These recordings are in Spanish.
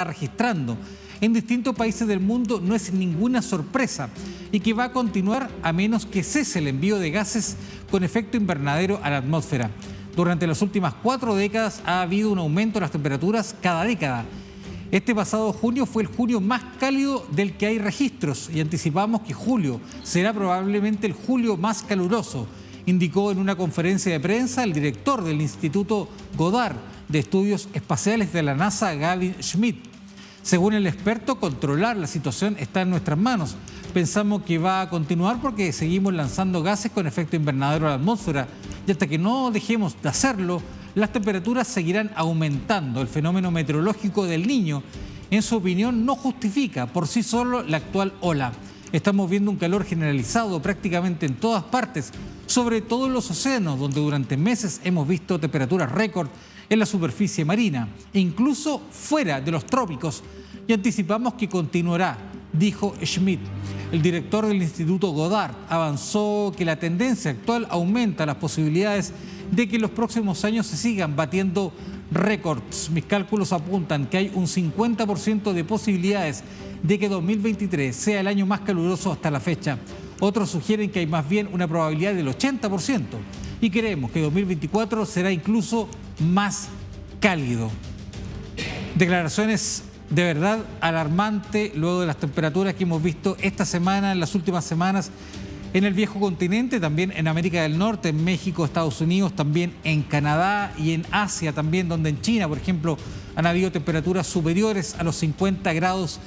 registrando en distintos países del mundo no es ninguna sorpresa y que va a continuar a menos que cese el envío de gases con efecto invernadero a la atmósfera. Durante las últimas 4 décadas ha habido un aumento de las temperaturas cada década. Este pasado junio fue el junio más cálido del que hay registros y anticipamos que julio será probablemente el julio más caluroso, indicó en una conferencia de prensa el director del Instituto Goddard de Estudios Espaciales de la NASA, Gavin Schmidt. Según el experto, controlar la situación está en nuestras manos. Pensamos que va a continuar porque seguimos lanzando gases con efecto invernadero a la atmósfera y hasta que no dejemos de hacerlo, las temperaturas seguirán aumentando. El fenómeno meteorológico del Niño, en su opinión, no justifica por sí solo la actual ola. Estamos viendo un calor generalizado prácticamente en todas partes, sobre todo en los océanos, donde durante meses hemos visto temperaturas récord en la superficie marina e incluso fuera de los trópicos, y anticipamos que continuará, dijo Schmidt. El director del Instituto Goddard avanzó que la tendencia actual aumenta las posibilidades de que en los próximos años se sigan batiendo récords. Mis cálculos apuntan que hay un 50% de posibilidades de que 2023 sea el año más caluroso hasta la fecha. Otros sugieren que hay más bien una probabilidad del 80% y creemos que 2024 será incluso más cálido. Declaraciones de verdad alarmantes luego de las temperaturas que hemos visto esta semana, en las últimas semanas, en el viejo continente, también en América del Norte, en México, Estados Unidos, también en Canadá y en Asia también, donde en China, por ejemplo, han habido temperaturas superiores a los 50 grados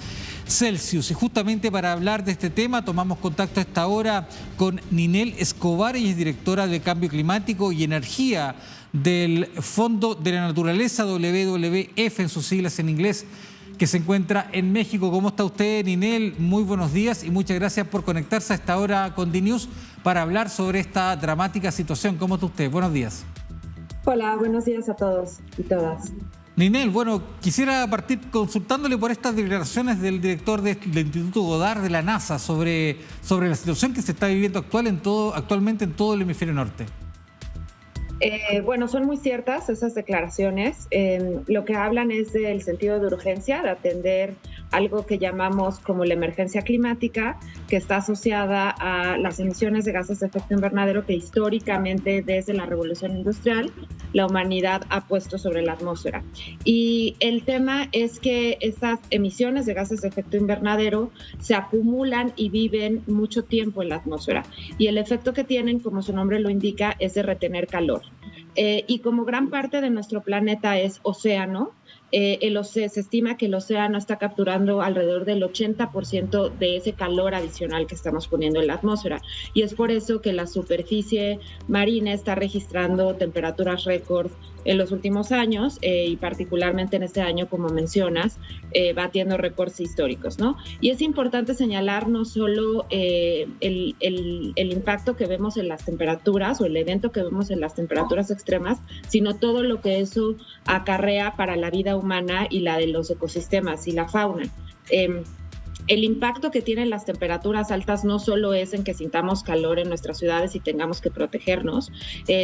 Celsius. Y justamente para hablar de este tema tomamos contacto a esta hora con Ninel Escobar, ella es directora de Cambio Climático y Energía del Fondo de la Naturaleza, WWF en sus siglas en inglés, que se encuentra en México. ¿Cómo está usted, Ninel? Muy buenos días y muchas gracias por conectarse a esta hora con DNews para hablar sobre esta dramática situación. ¿Cómo está usted? Buenos días. Hola, buenos días a todos y todas. Ninel, bueno, quisiera partir consultándole por estas declaraciones del director del Instituto Goddard de la NASA sobre la situación que se está viviendo actualmente en todo el hemisferio norte. Bueno, son muy ciertas esas declaraciones. Lo que hablan es del sentido de urgencia, de atender algo que llamamos como la emergencia climática, que está asociada a las emisiones de gases de efecto invernadero que históricamente, desde la revolución industrial, la humanidad ha puesto sobre la atmósfera. Y el tema es que estas emisiones de gases de efecto invernadero se acumulan y viven mucho tiempo en la atmósfera. Y el efecto que tienen, como su nombre lo indica, es de retener calor. Y como gran parte de nuestro planeta es océano, se estima que el océano está capturando alrededor del 80% de ese calor adicional que estamos poniendo en la atmósfera. Y es por eso que la superficie marina está registrando temperaturas récord en los últimos años y particularmente en este año, como mencionas, batiendo récords históricos, ¿no? Y es importante señalar no solo el impacto que vemos en las temperaturas o el evento que vemos en las temperaturas extremas, sino todo lo que eso acarrea para la vida humana y la de los ecosistemas y la fauna. El impacto que tienen las temperaturas altas no solo es en que sintamos calor en nuestras ciudades y tengamos que protegernos,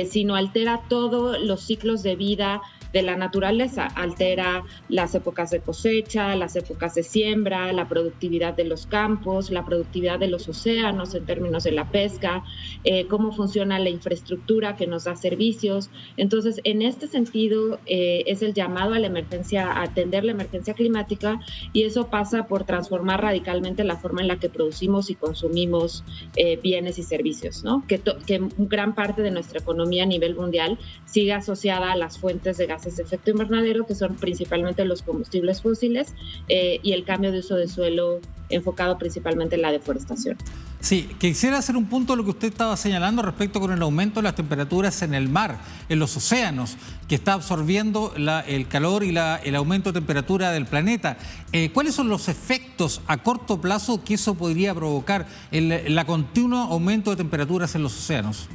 sino altera todos los ciclos de vida de la naturaleza, altera las épocas de cosecha, las épocas de siembra, la productividad de los campos, la productividad de los océanos en términos de la pesca, cómo funciona la infraestructura que nos da servicios. Entonces, en este sentido, es el llamado a la emergencia, a atender la emergencia climática, y eso pasa por transformar radicalmente la forma en la que producimos y consumimos bienes y servicios, ¿no? Que gran parte de nuestra economía a nivel mundial sigue asociada a las fuentes de gases de efecto invernadero, que son principalmente los combustibles fósiles y el cambio de uso de suelo enfocado principalmente en la deforestación. Sí, quisiera hacer un punto de lo que usted estaba señalando respecto con el aumento de las temperaturas en el mar, en los océanos, que está absorbiendo el calor y el aumento de temperatura del planeta. ¿Cuáles son los efectos a corto plazo que eso podría provocar, el continuo aumento de temperaturas en los océanos?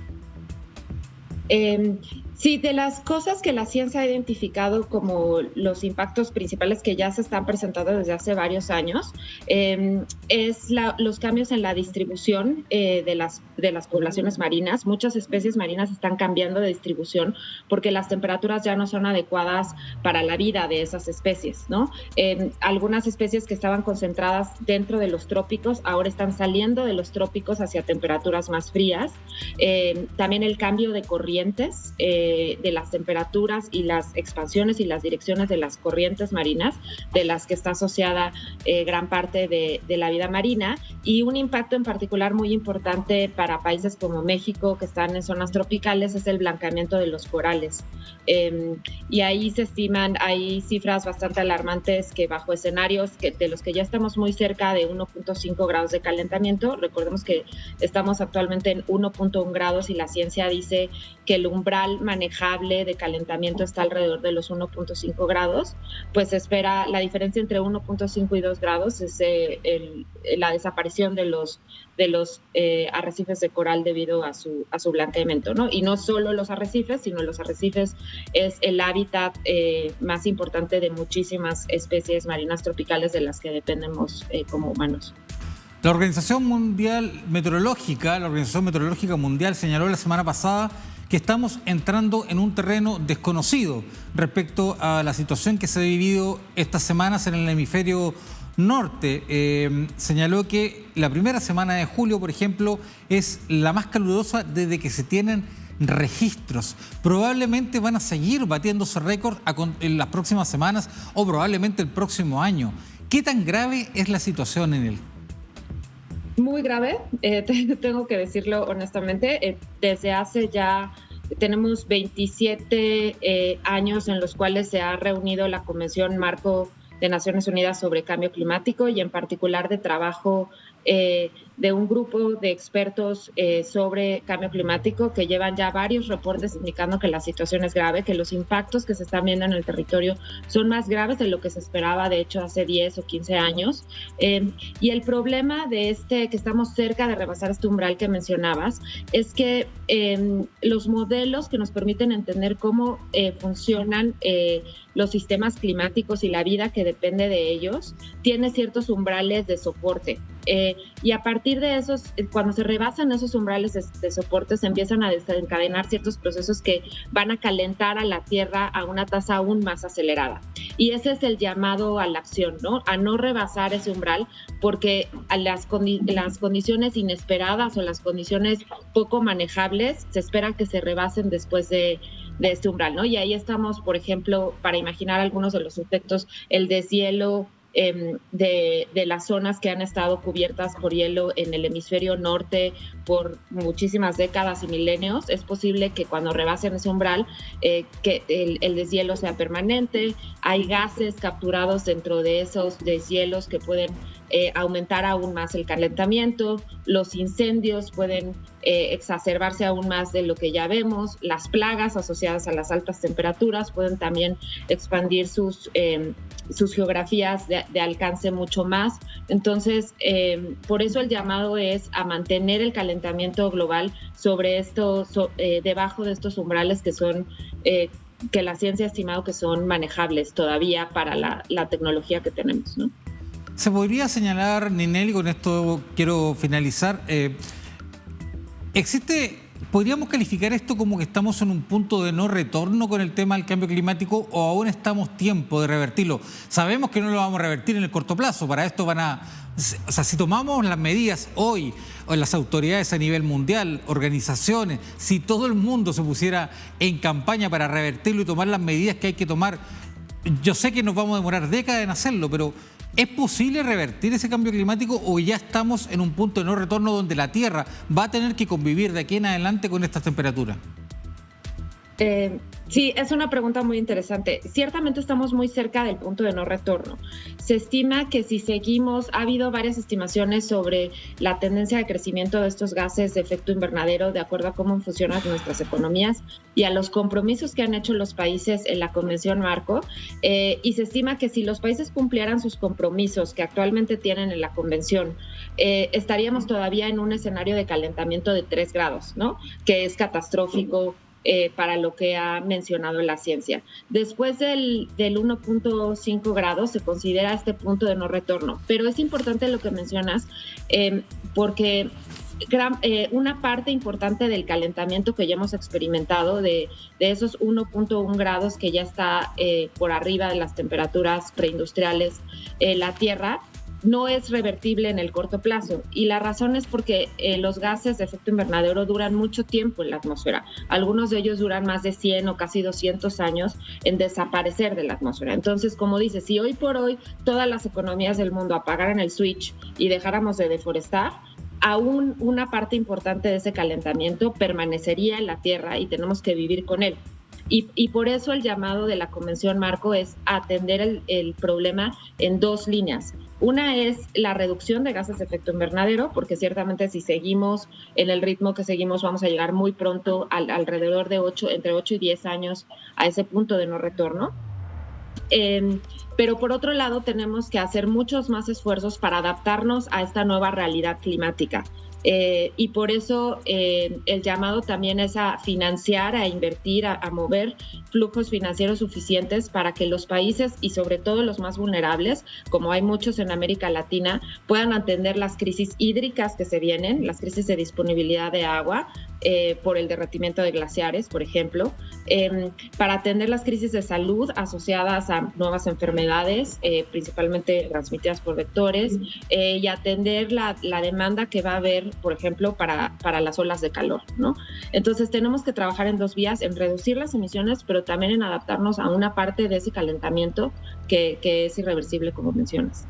Sí, de las cosas que la ciencia ha identificado como los impactos principales que ya se están presentando desde hace varios años, es los cambios en la distribución de las poblaciones marinas. Muchas especies marinas están cambiando de distribución porque las temperaturas ya no son adecuadas para la vida de esas especies, ¿no? Algunas especies que estaban concentradas dentro de los trópicos ahora están saliendo de los trópicos hacia temperaturas más frías. También el cambio de corrientes, de las temperaturas y las expansiones y las direcciones de las corrientes marinas, de las que está asociada gran parte de la vida marina, y un impacto en particular muy importante para países como México, que están en zonas tropicales, es el blancamiento de los corales. Y ahí se estiman, hay cifras bastante alarmantes que bajo escenarios de los que ya estamos muy cerca de 1.5 grados de calentamiento, recordemos que estamos actualmente en 1.1 grados y la ciencia dice que el umbral manejable de calentamiento está alrededor de los 1.5 grados, pues se espera la diferencia entre 1.5 y 2 grados es la desaparición de los arrecifes de coral debido a su blanqueamiento, ¿no? Y no solo los arrecifes, sino los arrecifes es el hábitat más importante de muchísimas especies marinas tropicales de las que dependemos como humanos. La Organización Meteorológica Mundial señaló la semana pasada que estamos entrando en un terreno desconocido respecto a la situación que se ha vivido estas semanas en el hemisferio norte. Señaló que la primera semana de julio, por ejemplo, es la más calurosa desde que se tienen registros. Probablemente van a seguir batiéndose récords en las próximas semanas o probablemente el próximo año. ¿Qué tan grave es la situación en él? Muy grave, tengo que decirlo honestamente. Desde hace ya tenemos 27 años en los cuales se ha reunido la Convención Marco de Naciones Unidas sobre Cambio Climático y en particular de trabajo de un grupo de expertos sobre cambio climático que llevan ya varios reportes indicando que la situación es grave, que los impactos que se están viendo en el territorio son más graves de lo que se esperaba, de hecho, hace 10 o 15 años. Y el problema de que estamos cerca de rebasar este umbral que mencionabas, es que los modelos que nos permiten entender cómo funcionan los sistemas climáticos y la vida que depende de ellos, tiene ciertos umbrales de soporte. Y a partir de esos, cuando se rebasan esos umbrales de soporte, se empiezan a desencadenar ciertos procesos que van a calentar a la Tierra a una tasa aún más acelerada. Y ese es el llamado a la acción, ¿no? A no rebasar ese umbral, porque a las condiciones inesperadas o las condiciones poco manejables se espera que se rebasen después de este umbral, ¿no? Y ahí estamos, por ejemplo, para imaginar algunos de los efectos, el deshielo de las zonas que han estado cubiertas por hielo en el hemisferio norte por muchísimas décadas y milenios. Es posible que cuando rebasen ese umbral, que el deshielo sea permanente. Hay gases capturados dentro de esos deshielos que pueden aumentar aún más el calentamiento. Los incendios pueden exacerbarse aún más de lo que ya vemos. Las plagas asociadas a las altas temperaturas pueden también expandir sus geografías de alcance mucho más. Entonces, por eso el llamado es a mantener el calentamiento global sobre debajo de estos umbrales que son que la ciencia ha estimado que son manejables todavía para la tecnología que tenemos, ¿no? Se podría señalar, Ninel, y con esto quiero finalizar, ¿podríamos calificar esto como que estamos en un punto de no retorno con el tema del cambio climático o aún estamos tiempo de revertirlo? Sabemos que no lo vamos a revertir en el corto plazo, para esto si tomamos las medidas hoy, o las autoridades a nivel mundial, organizaciones, si todo el mundo se pusiera en campaña para revertirlo y tomar las medidas que hay que tomar, yo sé que nos vamos a demorar décadas en hacerlo, pero ¿es posible revertir ese cambio climático o ya estamos en un punto de no retorno donde la Tierra va a tener que convivir de aquí en adelante con estas temperaturas? Sí, es una pregunta muy interesante. Ciertamente estamos muy cerca del punto de no retorno. Se estima que si seguimos, ha habido varias estimaciones sobre la tendencia de crecimiento de estos gases de efecto invernadero de acuerdo a cómo funcionan nuestras economías y a los compromisos que han hecho los países en la Convención Marco. Y se estima que si los países cumplieran sus compromisos que actualmente tienen en la Convención, estaríamos todavía en un escenario de calentamiento de 3 grados, ¿no? Que es catastrófico para lo que ha mencionado la ciencia. Después del 1.5 grados se considera este punto de no retorno, pero es importante lo que mencionas porque una parte importante del calentamiento que ya hemos experimentado, de esos 1.1 grados que ya está por arriba de las temperaturas preindustriales, la Tierra, no es revertible en el corto plazo. Y la razón es porque los gases de efecto invernadero duran mucho tiempo en la atmósfera. Algunos de ellos duran más de 100 o casi 200 años en desaparecer de la atmósfera. Entonces, como dices, si hoy por hoy todas las economías del mundo apagaran el switch y dejáramos de deforestar, aún una parte importante de ese calentamiento permanecería en la Tierra y tenemos que vivir con él. Y por eso el llamado de la Convención Marco es atender el problema en dos líneas. Una es la reducción de gases de efecto invernadero, porque ciertamente si seguimos en el ritmo que seguimos vamos a llegar muy pronto alrededor de entre 8 y 10 años a ese punto de no retorno. Pero por otro lado tenemos que hacer muchos más esfuerzos para adaptarnos a esta nueva realidad climática. Y por eso el llamado también es a financiar, a invertir, a mover flujos financieros suficientes para que los países y sobre todo los más vulnerables, como hay muchos en América Latina, puedan atender las crisis hídricas que se vienen, las crisis de disponibilidad de agua por el derretimiento de glaciares, por ejemplo, para atender las crisis de salud asociadas a nuevas enfermedades, principalmente transmitidas por vectores, y atender la demanda que va a haber, por ejemplo, para las olas de calor, ¿no? Entonces tenemos que trabajar en dos vías, en reducir las emisiones, pero también en adaptarnos a una parte de ese calentamiento que es irreversible, como mencionas.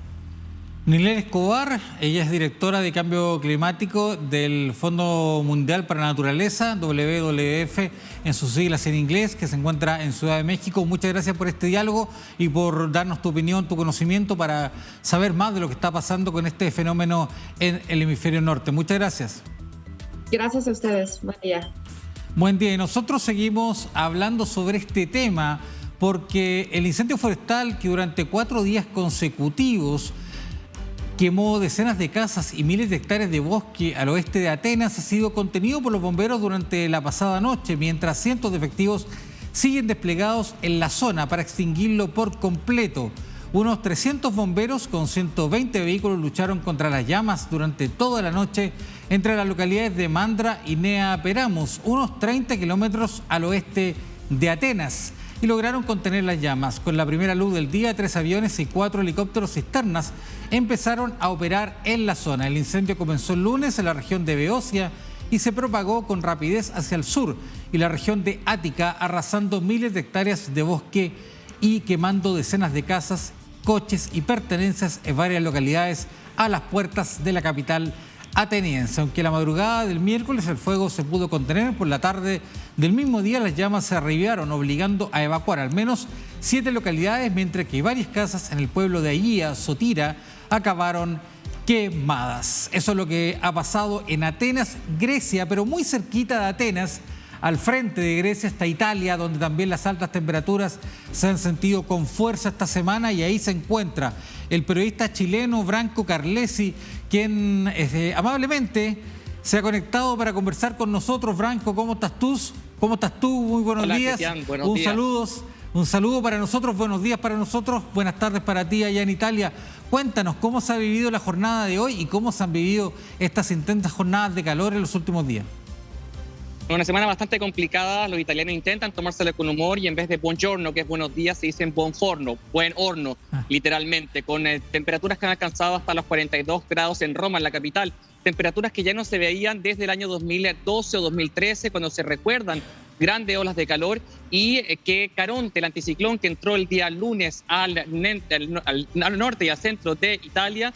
Nilén Escobar, ella es directora de Cambio Climático del Fondo Mundial para la Naturaleza, WWF en sus siglas en inglés, que se encuentra en Ciudad de México. Muchas gracias por este diálogo y por darnos tu opinión, tu conocimiento para saber más de lo que está pasando con este fenómeno en el hemisferio norte. Muchas gracias. Gracias a ustedes. Buen día. Buen día. Y nosotros seguimos hablando sobre este tema porque el incendio forestal que durante 4 días consecutivos quemó decenas de casas y miles de hectáreas de bosque al oeste de Atenas ha sido contenido por los bomberos durante la pasada noche, mientras cientos de efectivos siguen desplegados en la zona para extinguirlo por completo. Unos 300 bomberos con 120 vehículos lucharon contra las llamas durante toda la noche entre las localidades de Mandra y Nea Peramos, unos 30 kilómetros al oeste de Atenas, y lograron contener las llamas. Con la primera luz del día, 3 aviones y 4 helicópteros cisternas empezaron a operar en la zona. El incendio comenzó el lunes en la región de Beocia y se propagó con rapidez hacia el sur y la región de Ática, arrasando miles de hectáreas de bosque y quemando decenas de casas, coches y pertenencias en varias localidades a las puertas de la capital ateniense. Aunque la madrugada del miércoles el fuego se pudo contener, por la tarde del mismo día las llamas se reavivaron, obligando a evacuar al menos 7 localidades, mientras que varias casas en el pueblo de Agia, Sotira, acabaron quemadas. Eso es lo que ha pasado en Atenas, Grecia, pero muy cerquita de Atenas, al frente de Grecia está Italia, donde también las altas temperaturas se han sentido con fuerza esta semana, y ahí se encuentra el periodista chileno Branco Carlesi, quien amablemente se ha conectado para conversar con nosotros. Branco, ¿cómo estás tú? ¿Cómo estás tú? Muy buenos Hola, días. Cristian, buenos días. Un saludo para nosotros, buenos días para nosotros, buenas tardes para ti allá en Italia. Cuéntanos cómo se ha vivido la jornada de hoy y cómo se han vivido estas intensas jornadas de calor en los últimos días. Una semana bastante complicada. Los italianos intentan tomársela con humor y en vez de buongiorno, que es buenos días, se dicen buon forno, buen horno, literalmente, con temperaturas que han alcanzado hasta los 42 grados en Roma, en la capital. Temperaturas que ya no se veían desde el año 2012 o 2013, cuando se recuerdan grandes olas de calor, y que Caronte, el anticiclón que entró el día lunes al norte y al centro de Italia,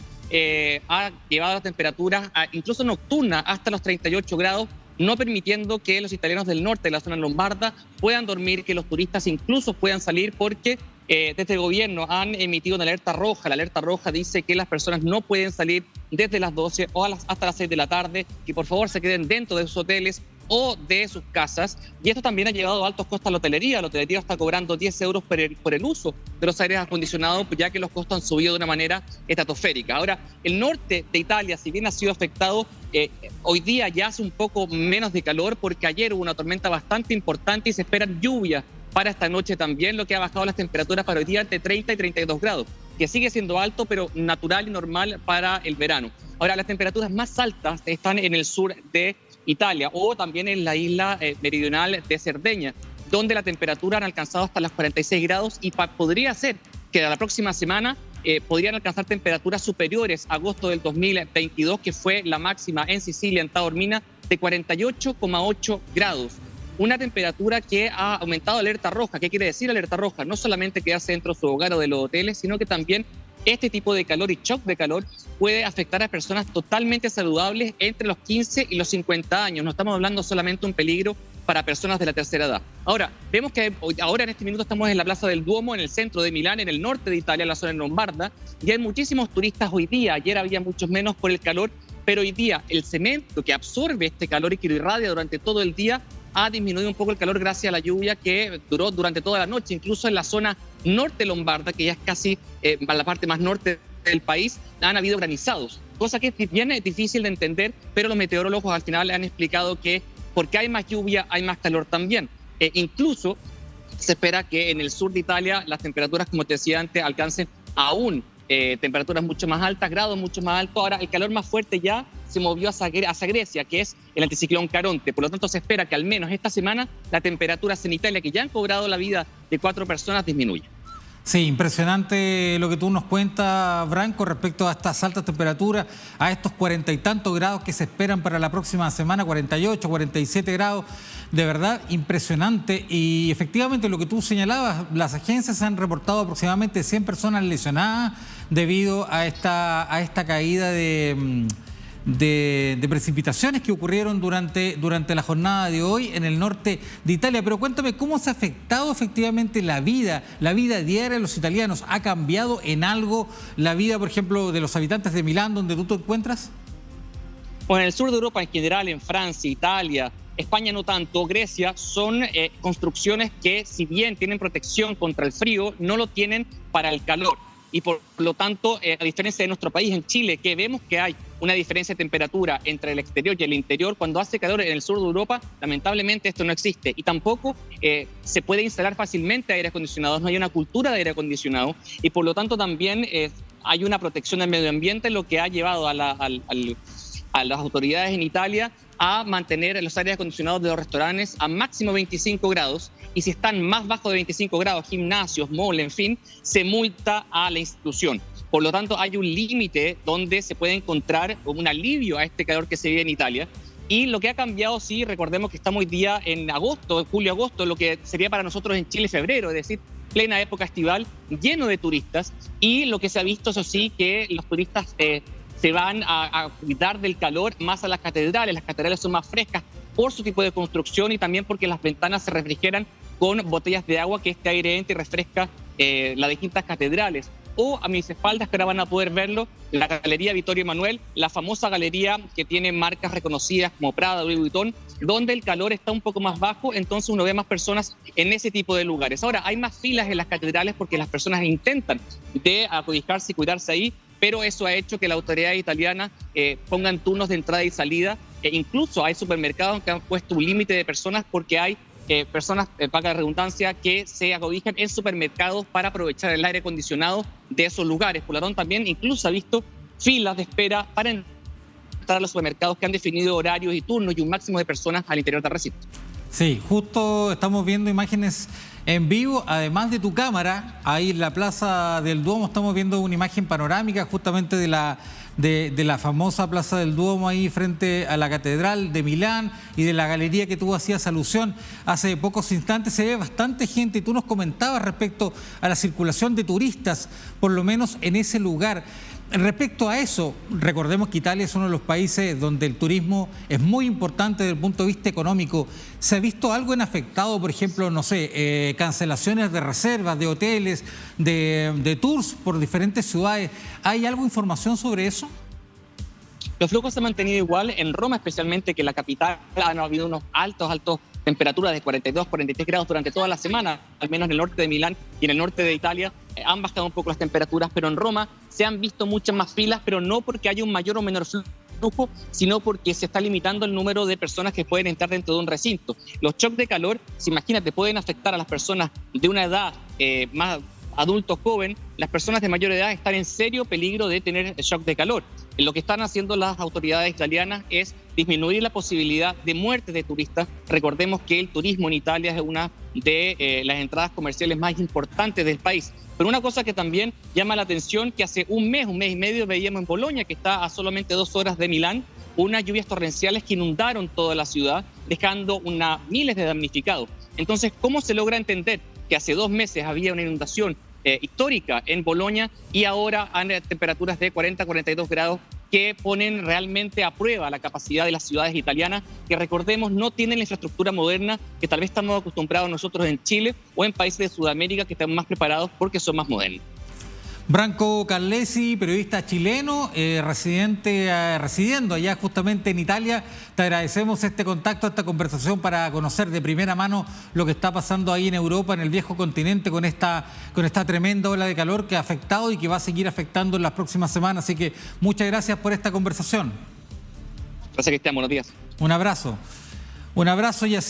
ha llevado las temperaturas incluso nocturnas hasta los 38 grados, no permitiendo que los italianos del norte, de la zona lombarda, puedan dormir, que los turistas incluso puedan salir, porque desde el gobierno han emitido una alerta roja. La alerta roja dice que las personas no pueden salir desde las 12 o hasta las 6 de la tarde, y por favor se queden dentro de sus hoteles, o de sus casas, y esto también ha llevado a altos costos a la hotelería. La hotelería está cobrando 10 euros por el uso de los aires acondicionados, ya que los costos han subido de una manera estratosférica. Ahora, el norte de Italia, si bien ha sido afectado, hoy día ya hace un poco menos de calor, porque ayer hubo una tormenta bastante importante y se esperan lluvias para esta noche también, lo que ha bajado las temperaturas para hoy día entre 30 y 32 grados, que sigue siendo alto, pero natural y normal para el verano. Ahora, las temperaturas más altas están en el sur de Italia o también en la isla meridional de Cerdeña, donde la temperatura han alcanzado hasta los 46 grados y podría ser que la próxima semana podrían alcanzar temperaturas superiores a agosto del 2022, que fue la máxima en Sicilia, en Taormina, de 48,8 grados. Una temperatura que ha aumentado alerta roja. ¿Qué quiere decir alerta roja? No solamente quedarse dentro de su hogar o de los hoteles, sino que también este tipo de calor y shock de calor puede afectar a personas totalmente saludables entre los 15 y los 50 años. No estamos hablando solamente de un peligro para personas de la tercera edad. Ahora, vemos que ahora en este minuto estamos en la Plaza del Duomo, en el centro de Milán, en el norte de Italia, en la zona lombarda, y hay muchísimos turistas hoy día. Ayer había muchos menos por el calor, pero hoy día el cemento que absorbe este calor y que lo irradia durante todo el día ha disminuido un poco el calor gracias a la lluvia que duró durante toda la noche. Incluso en la zona norte lombarda, que ya es casi la parte más norte del país, han habido granizados, cosa que es bien difícil de entender, pero los meteorólogos al final han explicado que porque hay más lluvia, hay más calor también. Incluso se espera que en el sur de Italia las temperaturas, como te decía antes, alcancen aún temperaturas mucho más altas, grados mucho más altos. Ahora, el calor más fuerte ya se movió hacia Grecia, que es el anticiclón Caronte. Por lo tanto, se espera que al menos esta semana la temperatura en Italia, que ya han cobrado la vida de 4 personas, disminuya. Sí, impresionante lo que tú nos cuentas, Branco, respecto a estas altas temperaturas, a estos 40 y tantos grados que se esperan para la próxima semana, 48, 47 grados. De verdad, impresionante. Y efectivamente lo que tú señalabas, las agencias han reportado aproximadamente 100 personas lesionadas debido a esta caída de precipitaciones que ocurrieron durante la jornada de hoy en el norte de Italia. Pero cuéntame, ¿cómo se ha afectado efectivamente la vida diaria de los italianos? ¿Ha cambiado en algo la vida, por ejemplo, de los habitantes de Milán, donde tú te encuentras? Pues en el sur de Europa en general, en Francia, Italia, España no tanto, Grecia, son construcciones que, si bien tienen protección contra el frío, no lo tienen para el calor. Y por lo tanto, a diferencia de nuestro país, en Chile, que vemos que hay una diferencia de temperatura entre el exterior y el interior, cuando hace calor en el sur de Europa, lamentablemente esto no existe. Y tampoco se puede instalar fácilmente aire acondicionado, no hay una cultura de aire acondicionado, y por lo tanto también hay una protección del medio ambiente, lo que ha llevado a las autoridades en Italia a mantener los aires acondicionados de los restaurantes a máximo 25 grados, y si están más bajo de 25 grados, gimnasios, mall, en fin, se multa a la institución. Por lo tanto, hay un límite donde se puede encontrar un alivio a este calor que se vive en Italia. Y lo que ha cambiado, sí, recordemos que estamos hoy día en agosto, julio-agosto, lo que sería para nosotros en Chile febrero, es decir, plena época estival, lleno de turistas. Y lo que se ha visto, eso sí, que los turistas se van a cuidar del calor más a las catedrales. Las catedrales son más frescas por su tipo de construcción y también porque las ventanas se refrigeran con botellas de agua, que este aire entra y refresca las distintas catedrales. O a mis espaldas, que ahora van a poder verlo, la Galería Vittorio Emanuel, la famosa galería que tiene marcas reconocidas como Prada, Louis Vuitton, donde el calor está un poco más bajo, entonces uno ve más personas en ese tipo de lugares. Ahora, hay más filas en las catedrales porque las personas intentan de acobijarse y cuidarse ahí, pero eso ha hecho que la autoridad italiana pongan turnos de entrada y salida. Incluso hay supermercados que han puesto un límite de personas porque hay personas, paga la redundancia, que se acobijan en supermercados para aprovechar el aire acondicionado de esos lugares. Por lo tanto, también incluso ha visto filas de espera para entrar a los supermercados que han definido horarios y turnos y un máximo de personas al interior del recinto. Sí, justo estamos viendo imágenes en vivo, además de tu cámara, ahí en la Plaza del Duomo estamos viendo una imagen panorámica justamente de la famosa Plaza del Duomo ahí frente a la Catedral de Milán y de la galería que tú hacías alusión hace pocos instantes. Se ve bastante gente y tú nos comentabas respecto a la circulación de turistas, por lo menos en ese lugar. Respecto a eso, recordemos que Italia es uno de los países donde el turismo es muy importante desde el punto de vista económico. ¿Se ha visto algo en afectado, por ejemplo, no sé, cancelaciones de reservas, de hoteles, de tours por diferentes ciudades? ¿Hay algo de información sobre eso? Los flujos se han mantenido igual en Roma, especialmente, que en la capital han habido unos altos temperaturas de 42, 43 grados durante toda la semana, al menos en el norte de Milán y en el norte de Italia. Han bajado un poco las temperaturas, pero en Roma se han visto muchas más filas, pero no porque haya un mayor o menor flujo, sino porque se está limitando el número de personas que pueden entrar dentro de un recinto. Los shocks de calor, si imagínate, pueden afectar a las personas de una edad más adultos joven. Las personas de mayor edad están en serio peligro de tener shock de calor. Lo que están haciendo las autoridades italianas es disminuir la posibilidad de muertes de turistas. Recordemos que el turismo en Italia es una de las entradas comerciales más importantes del país. Pero una cosa que también llama la atención, que hace un mes y medio veíamos en Bolonia, que está a solamente 2 horas de Milán, unas lluvias torrenciales que inundaron toda la ciudad, dejando miles de damnificados. Entonces, ¿cómo se logra entender que hace 2 meses había una inundación histórica en Bolonia y ahora hay temperaturas de 40, 42 grados que ponen realmente a prueba la capacidad de las ciudades italianas, que recordemos no tienen la infraestructura moderna que tal vez estamos acostumbrados nosotros en Chile o en países de Sudamérica que están más preparados porque son más modernos? Branco Carlesi, periodista chileno, residiendo allá justamente en Italia. Te agradecemos este contacto, esta conversación para conocer de primera mano lo que está pasando ahí en Europa, en el viejo continente, con esta tremenda ola de calor que ha afectado y que va a seguir afectando en las próximas semanas. Así que muchas gracias por esta conversación. Gracias, Cristian. Buenos días. Un abrazo y así.